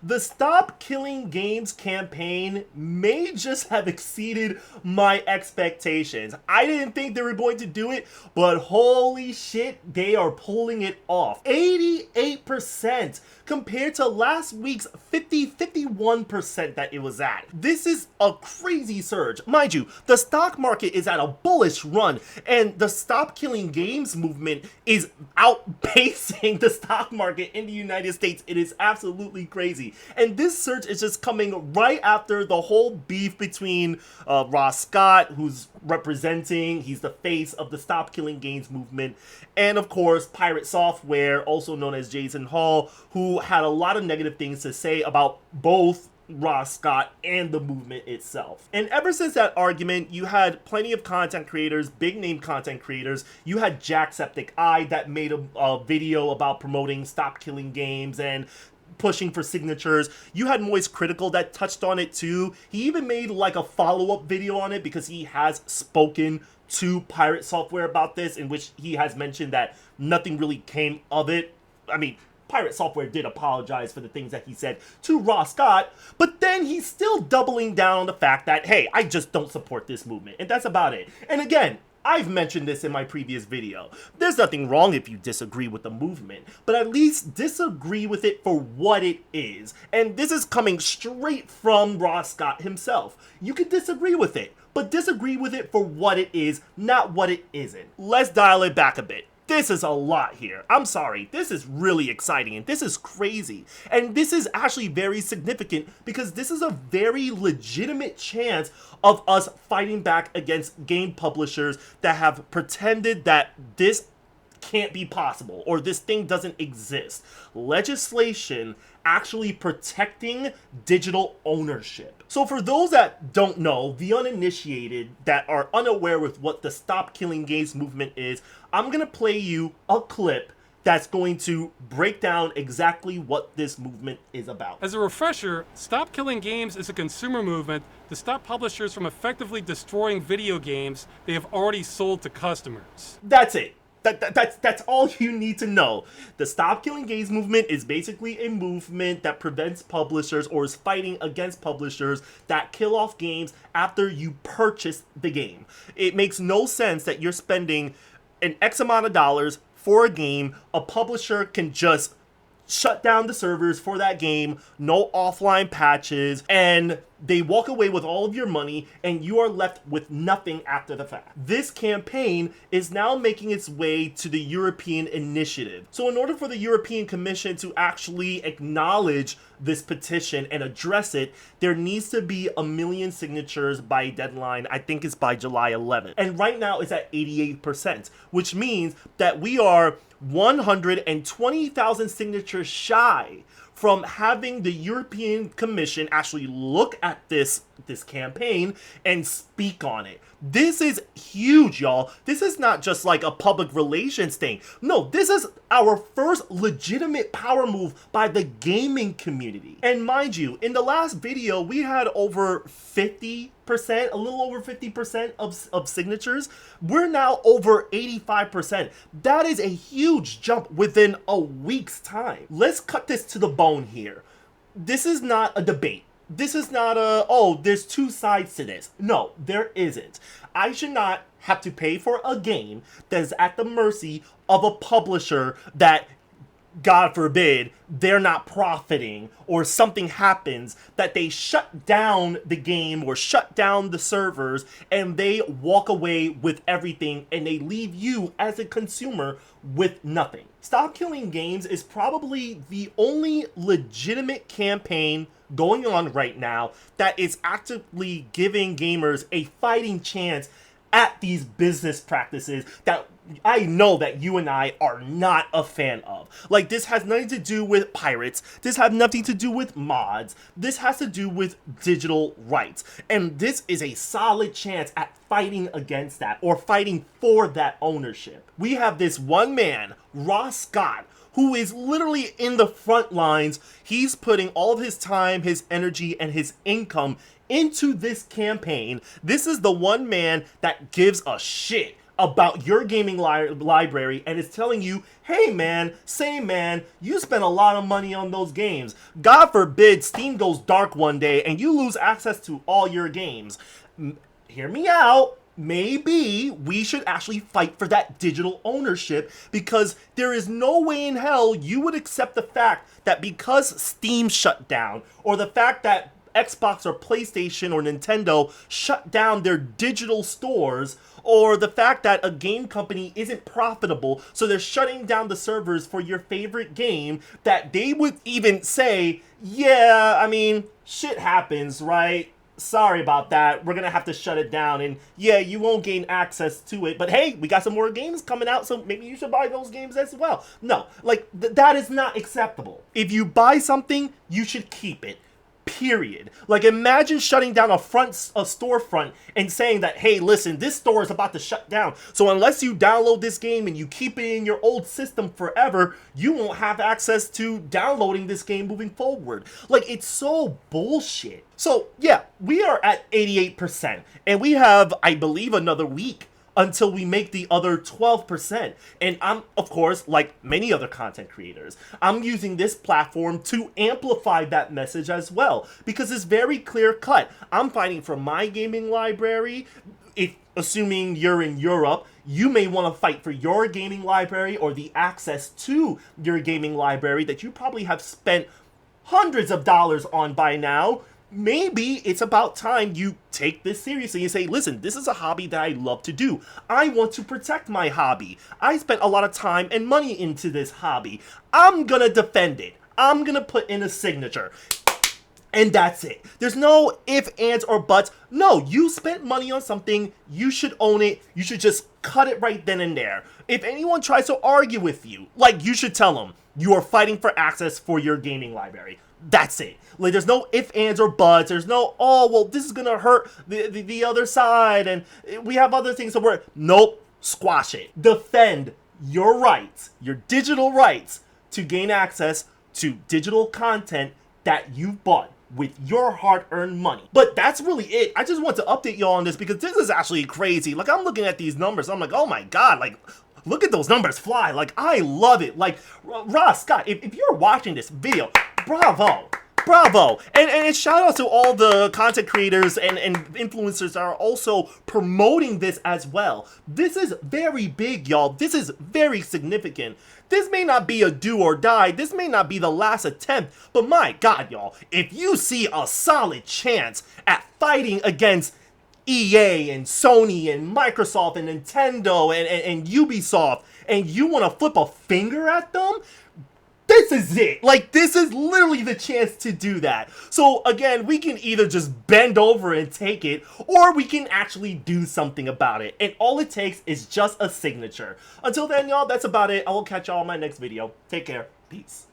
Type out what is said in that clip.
The Stop Killing Games campaign may just have exceeded my expectations. I didn't think they were going to do it, but holy shit, they are pulling it off. 88% compared to last week's 51% that it was at. This is a crazy surge. Mind you, the stock market is at a bullish run, and the Stop Killing Games movement is outpacing the stock market in the United States. It is absolutely crazy. And this surge is just coming right after the whole beef between Ross Scott, who's he's the face of the Stop Killing Games movement, and of course Pirate Software, also known as Jason Hall, who had a lot of negative things to say about both Ross Scott and the movement itself. And ever since that argument, you had plenty of content creators, big name content creators. You had Jacksepticeye that made a video about promoting Stop Killing Games and pushing for signatures. You had Moist Critical that touched on it too. He even made like a follow-up video on it because he has spoken to Pirate Software about this, in which he has mentioned that nothing really came of it. I mean, Pirate Software did apologize for the things that he said to Ross Scott, but then he's still doubling down on the fact that, hey, I just don't support this movement, and that's about it. And again, I've mentioned this in my previous video. There's nothing wrong if you disagree with the movement, but at least disagree with it for what it is. And this is coming straight from Ross Scott himself. You can disagree with it, but disagree with it for what it is, not what it isn't. Let's dial it back a bit. This is a lot here. I'm sorry. This is really exciting and this is crazy. And this is actually very significant because this is a very legitimate chance of us fighting back against game publishers that have pretended that this can't be possible or this thing doesn't exist. Legislation actually protecting digital ownership. So for those that don't know, the uninitiated that are unaware with what the Stop Killing Games movement is, I'm going to play you a clip that's going to break down exactly what this movement is about. As a refresher, Stop Killing Games is a consumer movement to stop publishers from effectively destroying video games they have already sold to customers. That's it. That's all you need to know. The Stop Killing Games movement is basically a movement that prevents publishers or is fighting against publishers that kill off games after you purchase the game. It makes no sense that you're spending an X amount of dollars for a game. A publisher can just shut down the servers for that game, no offline patches, and they walk away with all of your money and you are left with nothing after the fact. This campaign is now making its way to the European initiative. So in order for the European Commission to actually acknowledge this petition and address it, there needs to be 1 million signatures by a deadline. I think it's by July 11th. And right now it's at 88%, which means that we are 120,000 signatures shy from having the European Commission actually look at this campaign and speak on it. This is huge, y'all. This is not just like a public relations thing. No, this is our first legitimate power move by the gaming community. And mind you, in the last video, we had over 50%, a little over 50% of signatures. We're now over 85%. That is a huge jump within a week's time. Let's cut this to the bone here. This is not a debate. This is not there's two sides to this. No, there isn't. I should not have to pay for a game that is at the mercy of a publisher that, God forbid, they're not profiting or something happens that they shut down the game or shut down the servers and they walk away with everything and they leave you as a consumer with nothing. Stop Killing Games is probably the only legitimate campaign going on right now that is actively giving gamers a fighting chance at these business practices that I know that you and I are not a fan of. Like, this has nothing to do with pirates. This has nothing to do with mods. This has to do with digital rights. And this is a solid chance at fighting against that or fighting for that ownership. We have this one man, Ross Scott, who is literally in the front lines. He's putting all of his time, his energy, and his income into this campaign. This is the one man that gives a shit about your gaming library and is telling you, hey man, say man, you spent a lot of money on those games. God forbid Steam goes dark one day and you lose access to all your games. Hear me out. Maybe we should actually fight for that digital ownership, because there is no way in hell you would accept the fact that because Steam shut down, or the fact that Xbox or PlayStation or Nintendo shut down their digital stores, or the fact that a game company isn't profitable, so they're shutting down the servers for your favorite game, that they would even say, yeah, I mean, shit happens, right? Sorry about that. We're gonna have to shut it down, and yeah, you won't gain access to it, but hey, we got some more games coming out, so maybe you should buy those games as well. No, like, that is not acceptable. If you buy something, you should keep it. Period. Like, imagine shutting down a storefront and saying that, hey, listen, this store is about to shut down, so unless you download this game and you keep it in your old system forever, you won't have access to downloading this game moving forward. Like, it's so bullshit. So yeah, we are at 88%, and we have, I believe, another week until we make the other 12%. And I'm, of course, like many other content creators, I'm using this platform to amplify that message as well, because it's very clear cut. I'm fighting for my gaming library. If, assuming you're in Europe, you may want to fight for your gaming library, or the access to your gaming library that you probably have spent hundreds of dollars on by now. Maybe it's about time you take this seriously and say, listen, this is a hobby that I love to do. I want to protect my hobby. I spent a lot of time and money into this hobby. I'm gonna defend it. I'm gonna put in a signature. And that's it. There's no if, ands, or buts. No, you spent money on something. You should own it. You should just cut it right then and there. If anyone tries to argue with you, like, you should tell them you are fighting for access for your gaming library. That's it. Like, there's no if, ands, or buts. There's no, oh, well, this is gonna hurt the other side, and we have other things to work. Nope. Squash it. Defend your rights, your digital rights, to gain access to digital content that you've bought with your hard-earned money. But that's really it. I just want to update y'all on this, because this is actually crazy. Like, I'm looking at these numbers, I'm like, oh my god, like, look at those numbers fly. Like, I love it. Like, Ross Scott, if you're watching this video, bravo. Bravo. And shout out to all the content creators and influencers that are also promoting this as well. This is very big, y'all. This is very significant. This may not be a do or die. This may not be the last attempt. But my god, y'all, if you see a solid chance at fighting against EA and Sony and Microsoft and Nintendo and Ubisoft, and you want to flip a finger at them, this is it. Like, this is literally the chance to do that. So again, we can either just bend over and take it, or we can actually do something about it. And all it takes is just a signature. Until then, y'all, that's about it. I will catch y'all in my next video. Take care. Peace.